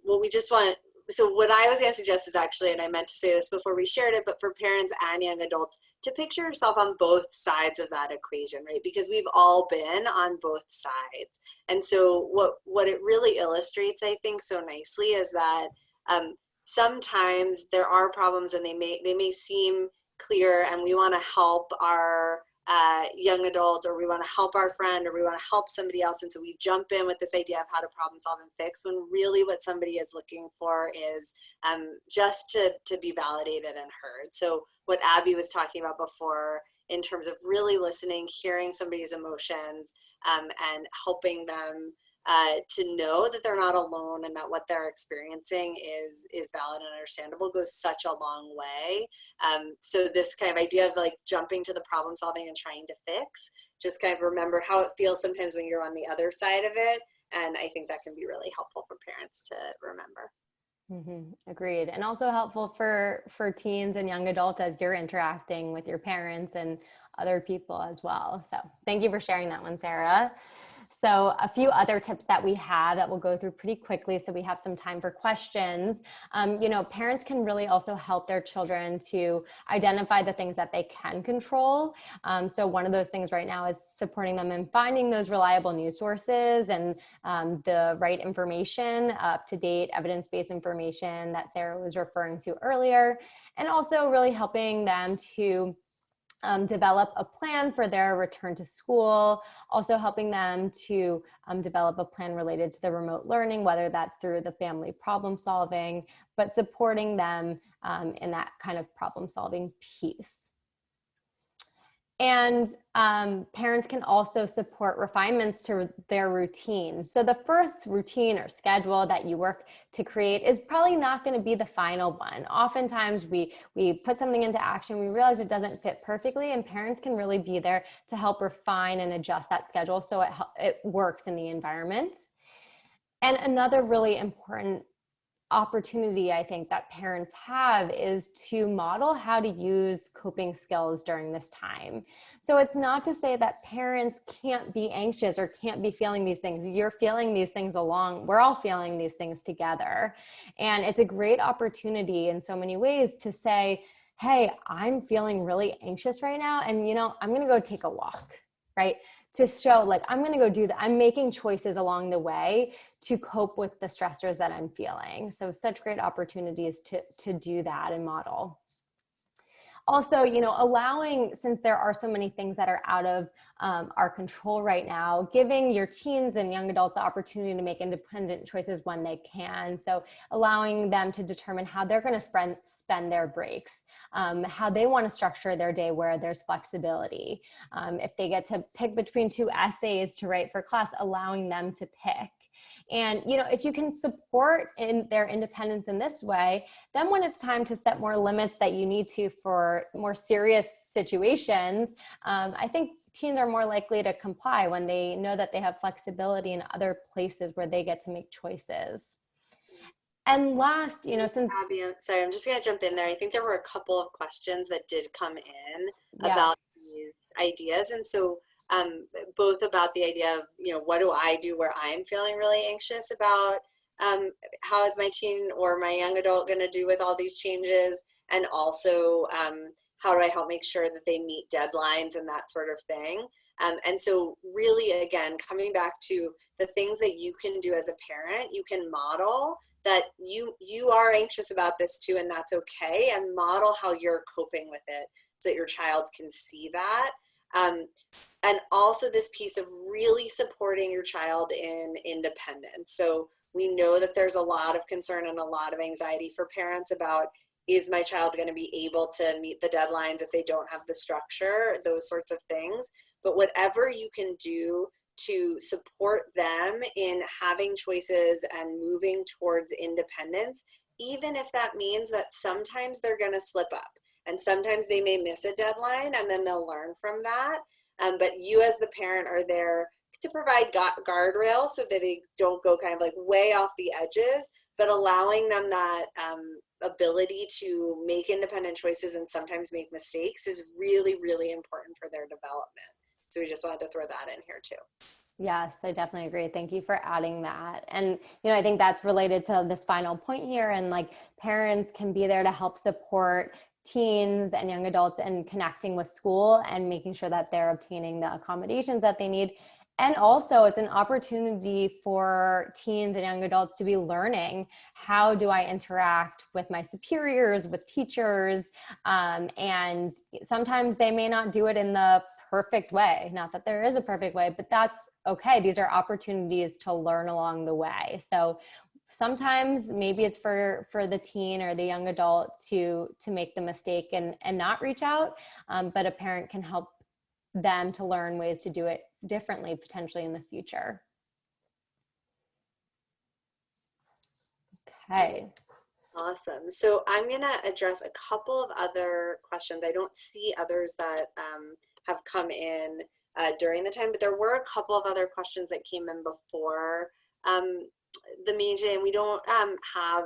[SPEAKER 1] what we just want, so what I was going to suggest is actually, and I meant to say this before we shared it, but for parents and young adults, to picture yourself on both sides of that equation, right? Because we've all been on both sides. And so what it really illustrates, I think, so nicely is that sometimes there are problems and they may seem clear, and we want to help our young adults, or we want to help our friend, or we want to help somebody else, and so we jump in with this idea of how to problem solve and fix, when really what somebody is looking for is just to be validated and heard. So what Abby was talking about before, in terms of really listening, hearing somebody's emotions, and helping them to know that they're not alone and that what they're experiencing is valid and understandable, goes such a long way. So this kind of idea of like jumping to the problem solving and trying to fix, just kind of remember how it feels sometimes when you're on the other side of it. And I think that can be really helpful for parents to remember.
[SPEAKER 3] Mm-hmm. Agreed. And also helpful for teens and young adults as you're interacting with your parents and other people as well. So thank you for sharing that one, Sarah. So a few other tips that we have that we'll go through pretty quickly, so we have some time for questions. Parents can really also help their children to identify the things that they can control. So one of those things right now is supporting them in finding those reliable news sources and the right information, up-to-date evidence-based information that Sarah was referring to earlier, and also really helping them to develop a plan for their return to school, also helping them to develop a plan related to the remote learning, whether that's through the family problem solving, but supporting them in that kind of problem solving piece. And parents can also support refinements to their routine. So the first routine or schedule that you work to create is probably not going to be the final one. Oftentimes we put something into action, we realize it doesn't fit perfectly, and parents can really be there to help refine and adjust that schedule so it works in the environment. And another really important opportunity I think that parents have is to model how to use coping skills during this time. So it's not to say that parents can't be anxious or can't be feeling these things. You're feeling these things along. We're all feeling these things together. And it's a great opportunity in so many ways to say, hey, I'm feeling really anxious right now. And, I'm going to go take a walk, right? To show like, I'm going to go do that. I'm making choices along the way to cope with the stressors that I'm feeling. So such great opportunities to do that and model. Also, allowing, since there are so many things that are out of our control right now, giving your teens and young adults the opportunity to make independent choices when they can. So allowing them to determine how they're going to spend their breaks, how they want to structure their day where there's flexibility. If they get to pick between 2 essays to write for class, allowing them to pick. And, if you can support in their independence in this way, then when it's time to set more limits that you need to for more serious situations, I think teens are more likely to comply when they know that they have flexibility in other places where they get to make choices. And last, since
[SPEAKER 1] Abby, I'm sorry, I'm just going to jump in there. I think there were a couple of questions that did come in about these ideas. And so both about the idea of, what do I do where I'm feeling really anxious about how is my teen or my young adult going to do with all these changes? And also, how do I help make sure that they meet deadlines and that sort of thing? And so really, again, coming back to the things that you can do as a parent, you can model that you are anxious about this too, and that's okay, and model how you're coping with it so that your child can see that. And also this piece of really supporting your child in independence. So we know that there's a lot of concern and a lot of anxiety for parents about, is my child going to be able to meet the deadlines if they don't have the structure, those sorts of things. But whatever you can do to support them in having choices and moving towards independence, even if that means that sometimes they're going to slip up and sometimes they may miss a deadline and then they'll learn from that. But you as the parent are there to provide guardrails so that they don't go kind of like way off the edges, but allowing them that ability to make independent choices and sometimes make mistakes is really, really important for their development. So we just wanted to throw that in here too.
[SPEAKER 3] Yes, I definitely agree. Thank you for adding that. And, I think that's related to this final point here. And like parents can be there to help support teens and young adults in connecting with school and making sure that they're obtaining the accommodations that they need. And also it's an opportunity for teens and young adults to be learning, how do I interact with my superiors, with teachers? And sometimes they may not do it in the perfect way. Not that there is a perfect way, but that's okay. These are opportunities to learn along the way. So sometimes maybe it's for the teen or the young adult to make the mistake and not reach out, but a parent can help them to learn ways to do it differently potentially in the future. Okay.
[SPEAKER 1] Awesome. So I'm going to address a couple of other questions. I don't see others that have come in during the time, but there were a couple of other questions that came in before the meeting today, and we don't have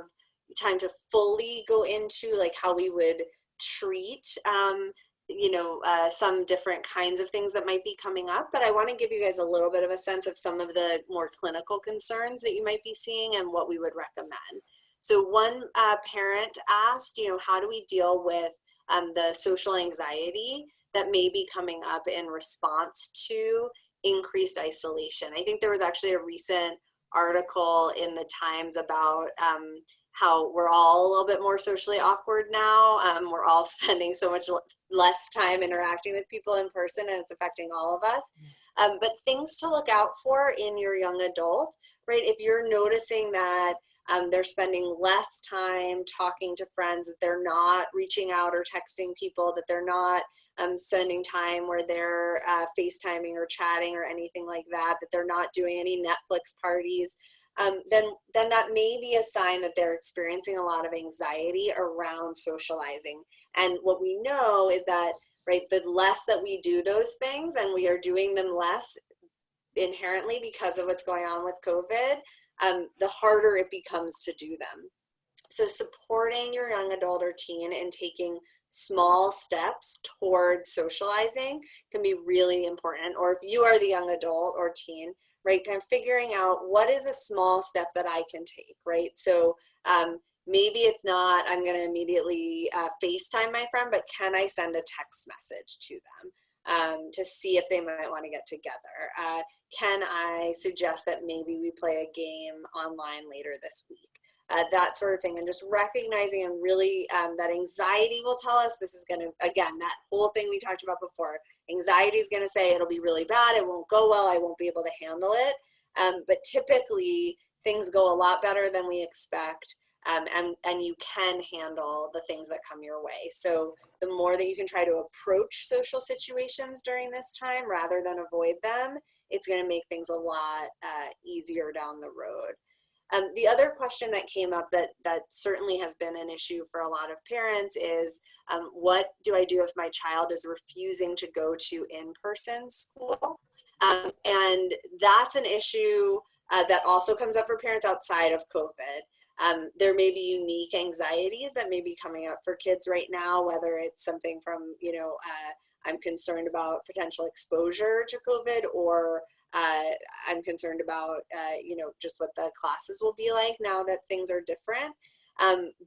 [SPEAKER 1] time to fully go into like how we would treat some different kinds of things that might be coming up, but I want to give you guys a little bit of a sense of some of the more clinical concerns that you might be seeing and what we would recommend. So one parent asked, how do we deal with the social anxiety that may be coming up in response to increased isolation? I think there was actually a recent article in the Times about how we're all a little bit more socially awkward now. We're all spending so much less time interacting with people in person, and it's affecting all of us. But things to look out for in your young adult, right? If you're noticing that They're spending less time talking to friends, that they're not reaching out or texting people, that they're not spending time where they're FaceTiming or chatting or anything like that, that they're not doing any Netflix parties, then that may be a sign that they're experiencing a lot of anxiety around socializing. And what we know is that, right, the less that we do those things, and we are doing them less inherently because of what's going on with COVID, the harder it becomes to do them. So supporting your young adult or teen in taking small steps towards socializing can be really important. Or if you are the young adult or teen, right, kind of figuring out what is a small step that I can take, right? So maybe it's not, I'm going to immediately FaceTime my friend, but can I send a text message to them to see if they might want to get together? Can I suggest that maybe we play a game online later this week? That sort of thing, and just recognizing and really that anxiety will tell us this is going to, again, that whole thing we talked about before, anxiety is going to say it'll be really bad, it won't go well, I won't be able to handle it, but typically things go a lot better than we expect, and you can handle the things that come your way. So the more that you can try to approach social situations during this time rather than avoid them, it's going to make things a lot easier down the road. The other question that came up that certainly has been an issue for a lot of parents is, what do I do if my child is refusing to go to in-person school? And that's an issue that also comes up for parents outside of COVID. There may be unique anxieties that may be coming up for kids right now, whether it's something from, I'm concerned about potential exposure to COVID, or I'm concerned about, just what the classes will be like now that things are different.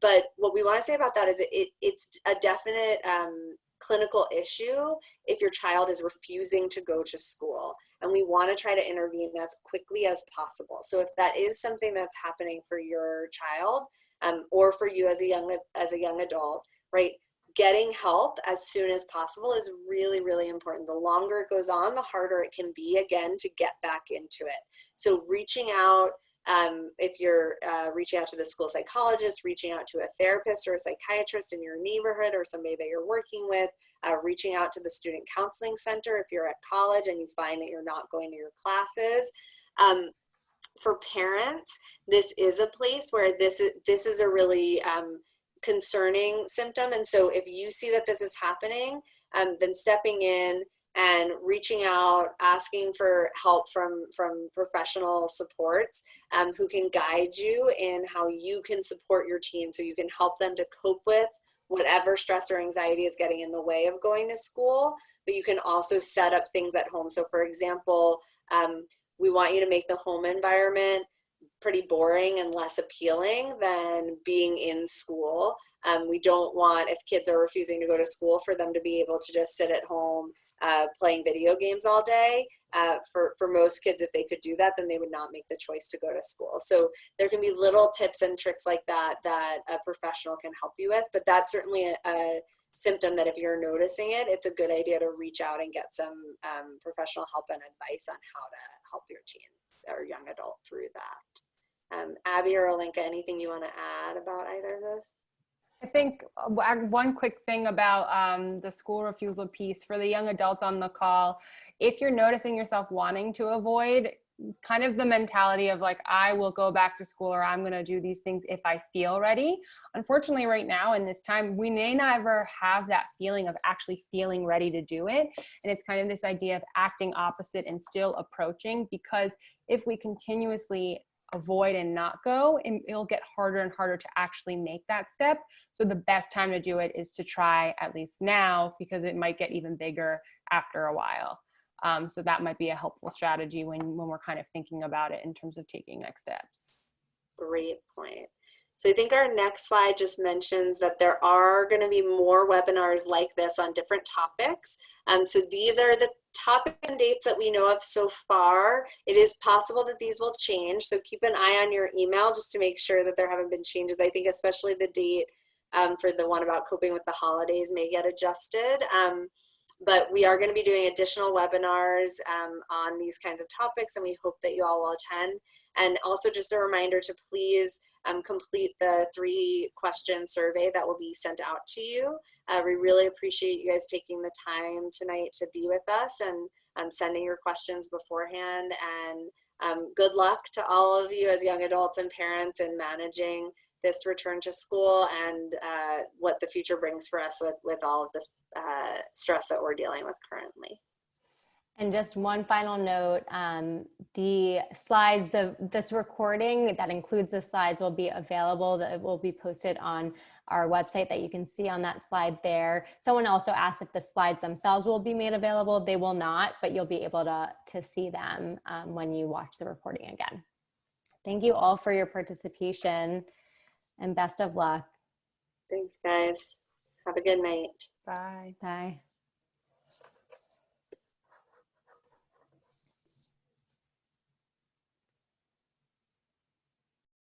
[SPEAKER 1] But what we want to say about that is it's a definite clinical issue if your child is refusing to go to school. And we want to try to intervene as quickly as possible. So if that is something that's happening for your child, or for you as a young adult, right? Getting help as soon as possible is really, really important. The longer it goes on, the harder it can be, again, to get back into it. So reaching out, if you're reaching out to the school psychologist, reaching out to a therapist or a psychiatrist in your neighborhood or somebody that you're working with, reaching out to the student counseling center if you're at college and you find that you're not going to your classes. For parents, this is a place where this is a really concerning symptom. And so if you see that this is happening, then stepping in and reaching out, asking for help from professional supports who can guide you in how you can support your teen so you can help them to cope with whatever stress or anxiety is getting in the way of going to school. But you can also set up things at home. So for example, we want you to make the home environment pretty boring and less appealing than being in school. We don't want, if kids are refusing to go to school, for them to be able to just sit at home playing video games all day. For most kids, if they could do that, then they would not make the choice to go to school. So there can be little tips and tricks like that a professional can help you with, but that's certainly a symptom that if you're noticing it, it's a good idea to reach out and get some professional help and advice on how to help your teen or young adult through that. Abby or Olenka, anything you want to add about either of those?
[SPEAKER 2] I think one quick thing about the school refusal piece for the young adults on the call, if you're noticing yourself wanting to avoid, kind of the mentality of like, I will go back to school or I'm going to do these things if I feel ready. Unfortunately, right now in this time, we may never have that feeling of actually feeling ready to do it. And it's kind of this idea of acting opposite and still approaching, because if we continuously avoid and not go, and it'll get harder and harder to actually make that step. So the best time to do it is to try at least now, because it might get even bigger after a while. So that might be a helpful strategy when we're kind of thinking about it in terms of taking next steps.
[SPEAKER 1] Great point. So I think our next slide just mentions that there are going to be more webinars like this on different topics. So these are the topics and dates that we know of so far. It is possible that these will change, so keep an eye on your email just to make sure that there haven't been changes. I think especially the date for the one about coping with the holidays may get adjusted. But we are going to be doing additional webinars on these kinds of topics, and we hope that you all will attend. And also just a reminder to please complete the 3-question survey that will be sent out to you. We really appreciate you guys taking the time tonight to be with us and sending your questions beforehand. And good luck to all of you as young adults and parents in managing this return to school and what the future brings for us with all of this stress that we're dealing with currently.
[SPEAKER 3] And just one final note, the slides, this recording that includes the slides will be available, that will be posted on our website that you can see on that slide there. Someone also asked if the slides themselves will be made available. They will not, but you'll be able to see them when you watch the recording again. Thank you all for your participation and best of luck.
[SPEAKER 1] Thanks, guys. Have a good night.
[SPEAKER 2] Bye.
[SPEAKER 3] Bye.